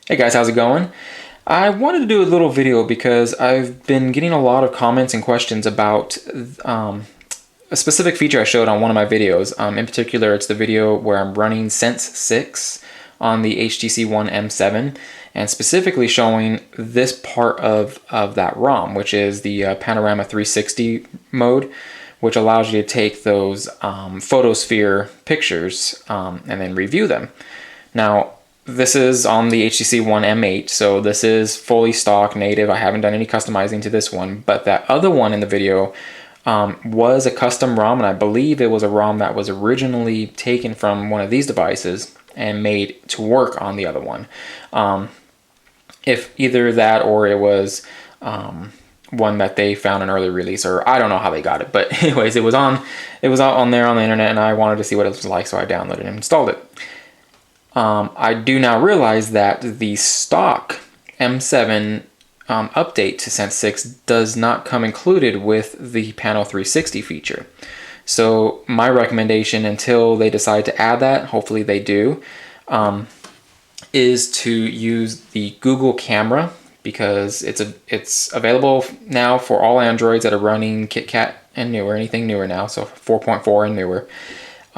Hey guys, how's it going? I wanted to do a little video because I've been getting a lot of comments and questions about a specific feature I showed on one of my videos. In particular, it's the video where I'm running Sense 6 on the HTC One M7 and specifically showing this part of that ROM, which is the Panorama 360 mode, which allows you to take those Photosphere pictures and then review them. Now, this is on the HTC One M8, so this is fully stock native. I haven't done any customizing to this one, but that other one in the video was a custom ROM, and I believe it was a ROM that was originally taken from one of these devices and made to work on the other one. If either that or it was one that they found an early release, or I don't know how they got it, but anyways, it was out on there on the internet, and I wanted to see what it was like, so I downloaded and installed it. I do now realize that the stock M7 update to Sense 6 does not come included with the Panel 360 feature. So my recommendation, until they decide to add that, hopefully they do, is to use the Google camera, because it's available now for all Androids that are running KitKat and newer, anything newer now, so 4.4 and newer.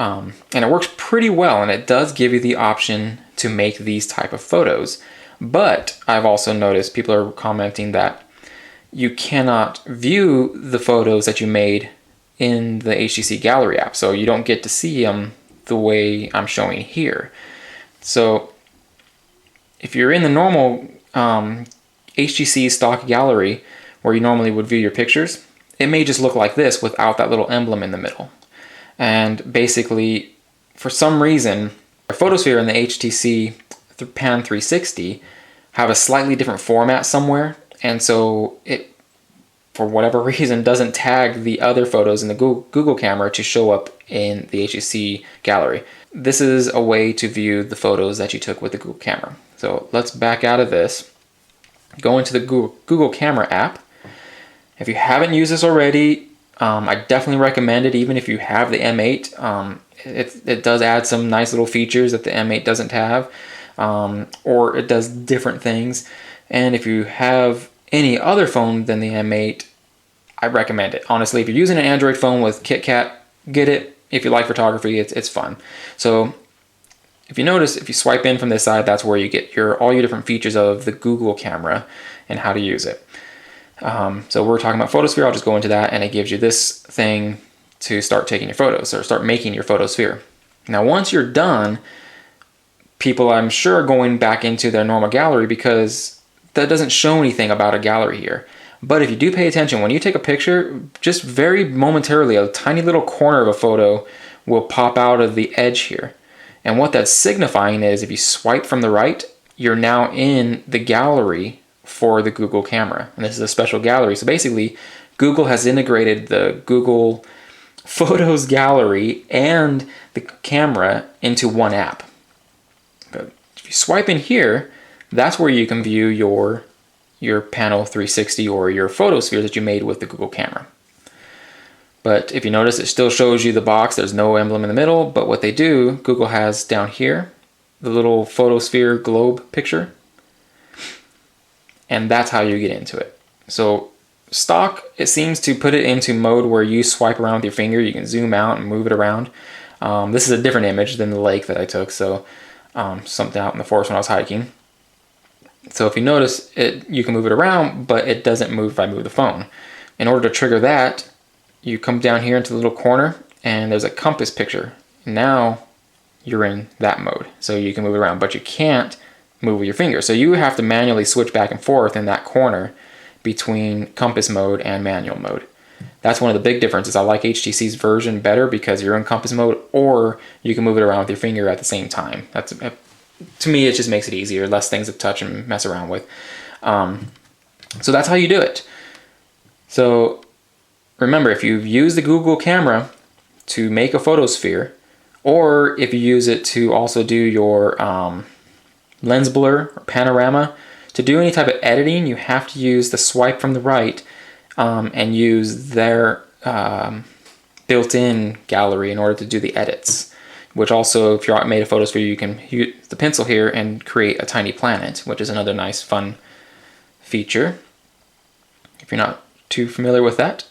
And it works pretty well, and it does give you the option to make these type of photos. But I've also noticed people are commenting that you cannot view the photos that you made in the HTC Gallery app, so you don't get to see them the way I'm showing here. So if you're in the normal HTC stock gallery where you normally would view your pictures, it may just look like this without that little emblem in the middle. And basically, for some reason, Photosphere and the HTC Pan 360 have a slightly different format somewhere, and so it, for whatever reason, doesn't tag the other photos in the Google camera to show up in the HTC gallery. This is a way to view the photos that you took with the Google camera. So let's back out of this, go into the Google camera app. If you haven't used this already, I definitely recommend it, even if you have the M8. It does add some nice little features that the M8 doesn't have, or it does different things. And if you have any other phone than the M8, I recommend it. Honestly, if you're using an Android phone with KitKat, get it. If you like photography, it's fun. So if you notice, if you swipe in from this side, that's where you get all your different features of the Google camera and how to use it. So we're talking about Photosphere. I'll just go into that, and it gives you this thing to start taking your photos, or start making your Photosphere. Now, once you're done, people, I'm sure, are going back into their normal gallery, because that doesn't show anything about a gallery here. But if you do pay attention, when you take a picture, just very momentarily, a tiny little corner of a photo will pop out of the edge here. And what that's signifying is, if you swipe from the right, you're now in the gallery for the Google camera, and this is a special gallery. So basically, Google has integrated the Google Photos gallery and the camera into one app. But if you swipe in here, that's where you can view your Panel 360 or your Photosphere that you made with the Google camera. But if you notice, it still shows you the box. There's no emblem in the middle, but what they do, Google has down here the little Photosphere globe picture, and that's how you get into it. So stock, it seems to put it into mode where you swipe around with your finger. You can zoom out and move it around. This is a different image than the lake that I took, so something out in the forest when I was hiking. So if you notice, you can move it around, but it doesn't move if I move the phone. In order to trigger that, you come down here into the little corner, and there's a compass picture. Now you're in that mode, so you can move it around, but you can't move with your finger. So you have to manually switch back and forth in that corner between compass mode and manual mode. That's one of the big differences. I like HTC's version better because you're in compass mode, or you can move it around with your finger at the same time. To me, it just makes it easier, less things to touch and mess around with. So that's how you do it. So remember, if you use the Google camera to make a Photosphere, or if you use it to also do your lens blur or panorama, to do any type of editing, you have to use the swipe from the right and use their built-in gallery in order to do the edits. which also, if you're made a photosphere, you can use the pencil here and create a tiny planet, which is another nice, fun feature. If you're not too familiar with that,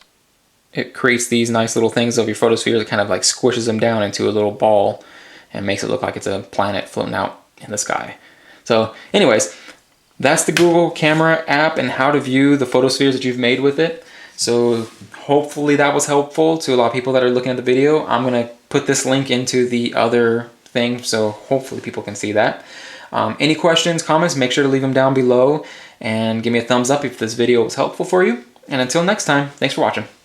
it creates these nice little things of your photosphere that kind of like squishes them down into a little ball and makes it look like it's a planet floating out in the sky. So anyways, that's the Google Camera app and how to view the photospheres that you've made with it. So hopefully that was helpful to a lot of people that are looking at the video. I'm gonna put this link into the other thing, so hopefully people can see that. Any questions, comments, make sure to leave them down below and give me a thumbs up if this video was helpful for you. And until next time, thanks for watching.